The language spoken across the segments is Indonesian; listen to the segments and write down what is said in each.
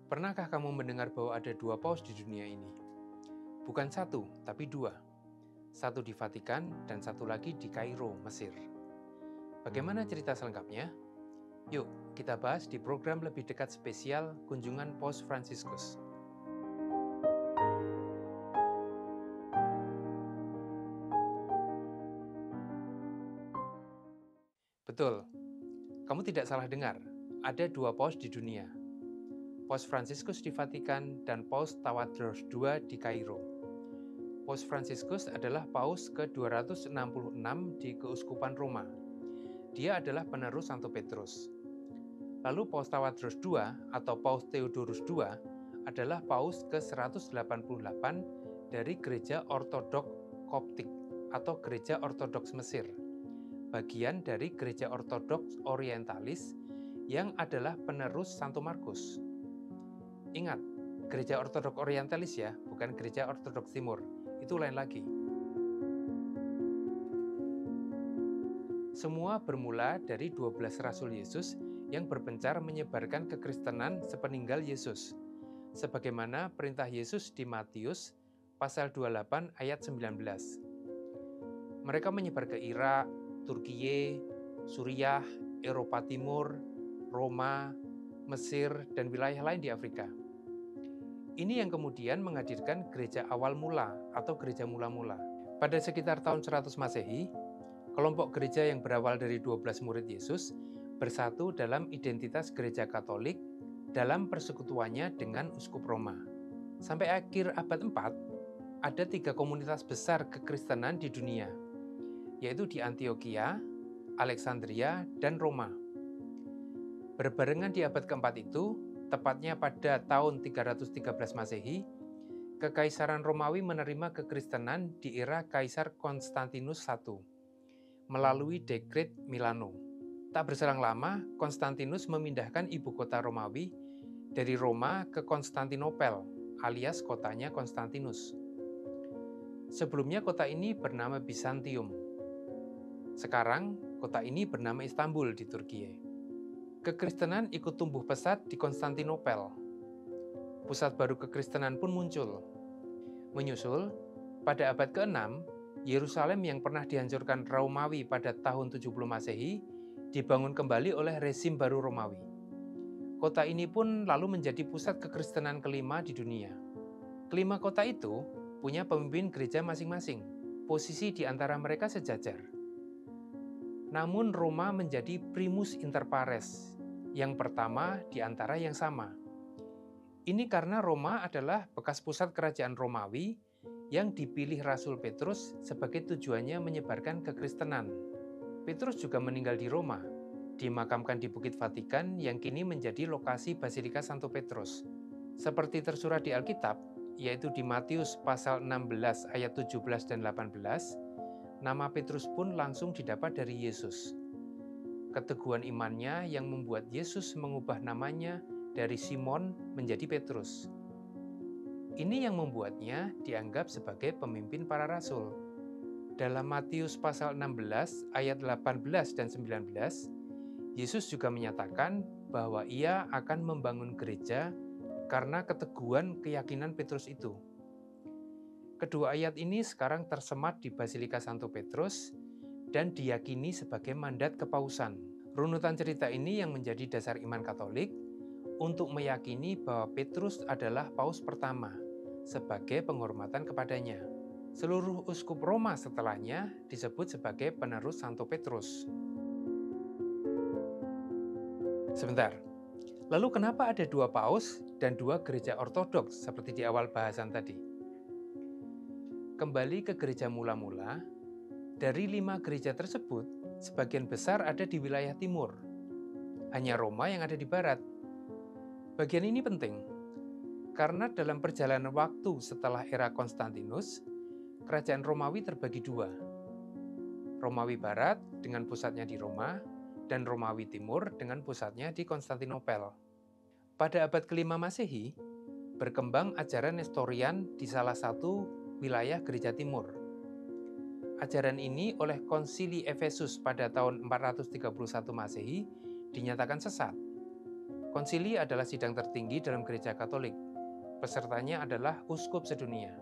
Pernahkah kamu mendengar bahwa ada dua paus di dunia ini? Bukan satu, tapi dua. Satu di Vatikan dan satu lagi di Kairo, Mesir. Bagaimana cerita selengkapnya? Yuk, kita bahas di program lebih dekat spesial Kunjungan Paus Fransiskus. Betul, kamu tidak salah dengar. Ada dua paus di dunia. Paus Fransiskus di Vatikan dan Paus Tawadros II di Kairo. Paus Fransiskus adalah paus ke-266 di Keuskupan Roma. Dia adalah penerus Santo Petrus. Lalu Paus Tawadros II atau Paus Theodorus II adalah paus ke-188 dari Gereja Ortodok Koptik atau Gereja Ortodoks Mesir, bagian dari Gereja Ortodoks Orientalis yang adalah penerus Santo Markus. Ingat, Gereja Ortodoks Orientalis ya, bukan Gereja Ortodoks Timur. Itu lain lagi. Semua bermula dari 12 Rasul Yesus yang berpencar menyebarkan kekristenan sepeninggal Yesus, sebagaimana perintah Yesus di Matius pasal 28 ayat 19. Mereka menyebar ke Irak, Turkiye, Suriah, Eropa Timur, Roma, Mesir, dan wilayah lain di Afrika. Ini yang kemudian menghadirkan gereja awal mula atau gereja mula-mula. Pada sekitar tahun 100 Masehi, kelompok gereja yang berawal dari 12 murid Yesus bersatu dalam identitas gereja Katolik dalam persekutuannya dengan uskup Roma. Sampai akhir abad 4, ada 3 komunitas besar kekristenan di dunia, yaitu di Antioquia, Alexandria, dan Roma. Berbarengan di abad keempat itu, tepatnya pada tahun 313 Masehi, Kekaisaran Romawi menerima kekristenan di era Kaisar Konstantinus I melalui dekret Milano. Tak berselang lama, Konstantinus memindahkan ibu kota Romawi dari Roma ke Konstantinopel, alias kotanya Konstantinus. Sebelumnya kota ini bernama Bizantium. Sekarang, kota ini bernama Istanbul di Turkiye. Kekristenan ikut tumbuh pesat di Konstantinopel. Pusat baru kekristenan pun muncul. Menyusul, pada abad ke-6, Yerusalem yang pernah dihancurkan Romawi pada tahun 70 Masehi dibangun kembali oleh rezim baru Romawi. Kota ini pun lalu menjadi pusat kekristenan kelima di dunia. Kelima kota itu punya pemimpin gereja masing-masing. Posisi di antara mereka sejajar. Namun Roma menjadi primus inter pares, yang pertama di antara yang sama. Ini karena Roma adalah bekas pusat kerajaan Romawi yang dipilih Rasul Petrus sebagai tujuannya menyebarkan kekristenan. Petrus juga meninggal di Roma, dimakamkan di Bukit Vatikan yang kini menjadi lokasi Basilika Santo Petrus. Seperti tersurat di Alkitab, yaitu di Matius pasal 16 ayat 17 dan 18, nama Petrus pun langsung didapat dari Yesus. Keteguhan imannya yang membuat Yesus mengubah namanya dari Simon menjadi Petrus. Ini yang membuatnya dianggap sebagai pemimpin para rasul. Dalam Matius pasal 16 ayat 18 dan 19, Yesus juga menyatakan bahwa ia akan membangun gereja karena keteguhan keyakinan Petrus itu. Kedua ayat ini sekarang tersemat di Basilika Santo Petrus dan diyakini sebagai mandat kepausan. Runutan cerita ini yang menjadi dasar iman Katolik untuk meyakini bahwa Petrus adalah paus pertama sebagai penghormatan kepadanya. Seluruh uskup Roma setelahnya disebut sebagai penerus Santo Petrus. Sebentar, lalu kenapa ada dua paus dan dua gereja ortodoks seperti di awal bahasan tadi? Kembali ke gereja mula-mula, dari 5 gereja tersebut, sebagian besar ada di wilayah timur. Hanya Roma yang ada di barat. Bagian ini penting, karena dalam perjalanan waktu setelah era Konstantinus, kerajaan Romawi terbagi dua. Romawi Barat dengan pusatnya di Roma, dan Romawi Timur dengan pusatnya di Konstantinopel. Pada abad ke-5 Masehi, berkembang ajaran Nestorian di salah satu wilayah gereja timur. Ajaran ini oleh Konsili Efesus pada tahun 431 Masehi dinyatakan sesat. Konsili adalah sidang tertinggi dalam Gereja Katolik. Pesertanya adalah uskup sedunia.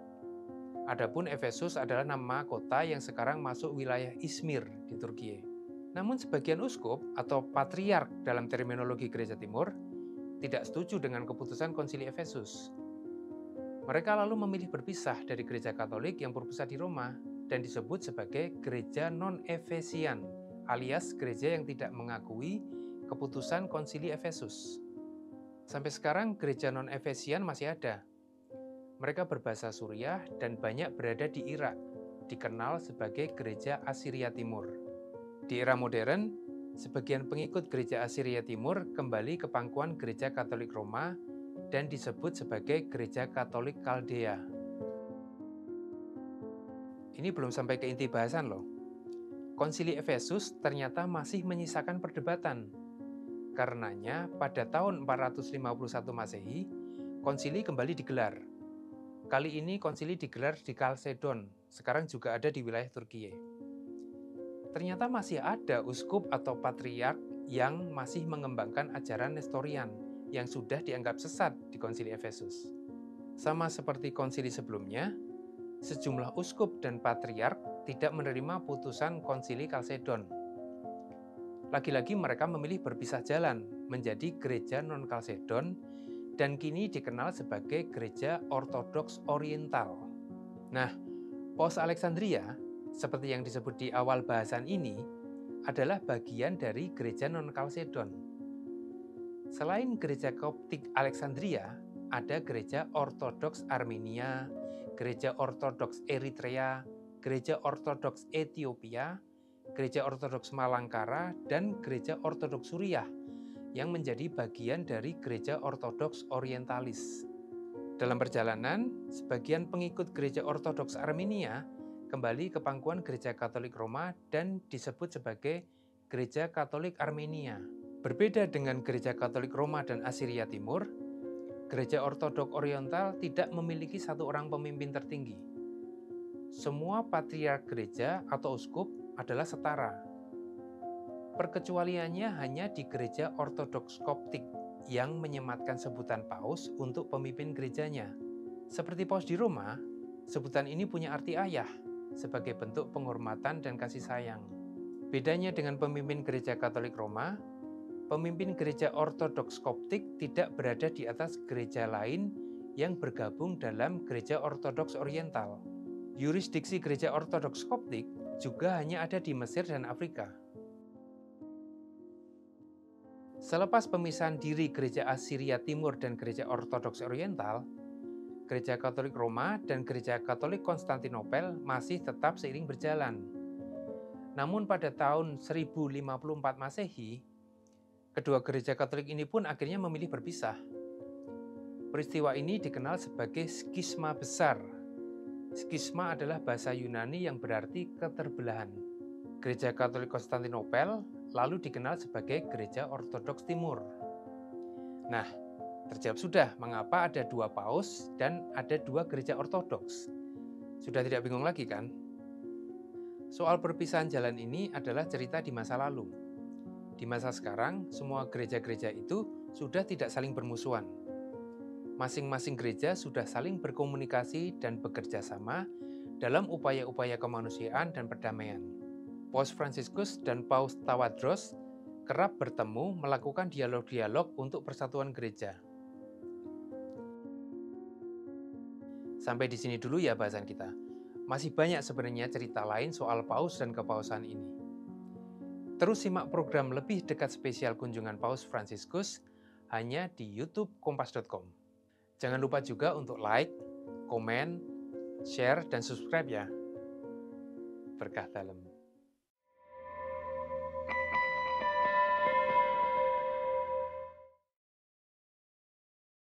Adapun Efesus adalah nama kota yang sekarang masuk wilayah Izmir di Turki. Namun sebagian uskup atau patriark dalam terminologi Gereja Timur tidak setuju dengan keputusan Konsili Efesus. Mereka lalu memilih berpisah dari Gereja Katolik yang berpusat di Roma dan disebut sebagai Gereja Non-Efesian, alias gereja yang tidak mengakui keputusan Konsili Efesus. Sampai sekarang gereja non-Efesian masih ada. Mereka berbahasa Suriah dan banyak berada di Irak, dikenal sebagai gereja Asiria Timur. Di era modern, sebagian pengikut gereja Asiria Timur kembali ke pangkuan Gereja Katolik Roma dan disebut sebagai Gereja Katolik Kaldea. Ini belum sampai ke inti bahasan loh. Konsili Efesus ternyata masih menyisakan perdebatan. Karenanya, pada tahun 451 Masehi, konsili kembali digelar. Kali ini konsili digelar di Kalsedon, sekarang juga ada di wilayah Turki. Ternyata masih ada uskup atau patriark yang masih mengembangkan ajaran Nestorian yang sudah dianggap sesat di konsili Efesus. Sama seperti konsili sebelumnya, sejumlah uskup dan patriark tidak menerima putusan konsili Kalsedon. Lagi-lagi mereka memilih berpisah jalan menjadi gereja non-Kalsedon dan kini dikenal sebagai gereja Ortodoks Oriental. Nah, Paus Alexandria, seperti yang disebut di awal bahasan ini, adalah bagian dari gereja non-Kalsedon. Selain gereja Koptik Alexandria, ada gereja Ortodoks Armenia, gereja Ortodoks Eritrea, gereja Ortodoks Ethiopia, gereja Ortodoks Malangkara, dan gereja Ortodoks Suriah yang menjadi bagian dari gereja Ortodoks Orientalis. Dalam perjalanan, sebagian pengikut gereja Ortodoks Armenia kembali ke pangkuan Gereja Katolik Roma dan disebut sebagai Gereja Katolik Armenia. Berbeda dengan Gereja Katolik Roma dan Asiria Timur, Gereja Ortodoks Oriental tidak memiliki satu orang pemimpin tertinggi. Semua patriark gereja atau uskup adalah setara. Perkecualiannya hanya di Gereja Ortodoks Koptik yang menyematkan sebutan paus untuk pemimpin gerejanya. Seperti paus di Roma, sebutan ini punya arti ayah sebagai bentuk penghormatan dan kasih sayang. Bedanya dengan pemimpin Gereja Katolik Roma, pemimpin Gereja Ortodoks Koptik tidak berada di atas gereja lain yang bergabung dalam Gereja Ortodoks Oriental. Yurisdiksi Gereja Ortodoks Koptik juga hanya ada di Mesir dan Afrika. Selepas pemisahan diri Gereja Asiria Timur dan Gereja Ortodoks Oriental, Gereja Katolik Roma dan Gereja Katolik Konstantinopel masih tetap seiring berjalan. Namun pada tahun 1054 Masehi, kedua gereja Katolik ini pun akhirnya memilih berpisah. Peristiwa ini dikenal sebagai skisma besar. Skisma adalah bahasa Yunani yang berarti keterbelahan. Gereja Katolik Konstantinopel lalu dikenal sebagai Gereja Ortodoks Timur. Nah, terjawab sudah mengapa ada dua paus dan ada dua gereja ortodoks. Sudah tidak bingung lagi kan? Soal perpisahan jalan ini adalah cerita di masa lalu. Di masa sekarang, semua gereja-gereja itu sudah tidak saling bermusuhan. Masing-masing gereja sudah saling berkomunikasi dan bekerja sama dalam upaya-upaya kemanusiaan dan perdamaian. Paus Fransiskus dan Paus Tawadros kerap bertemu melakukan dialog-dialog untuk persatuan gereja. Sampai di sini dulu ya bahasan kita. Masih banyak sebenarnya cerita lain soal paus dan kepausan ini. Terus simak program lebih dekat spesial kunjungan Paus Fransiskus hanya di YouTube kompas.com. Jangan lupa juga untuk like, komen, share, dan subscribe ya. Berkah dalam.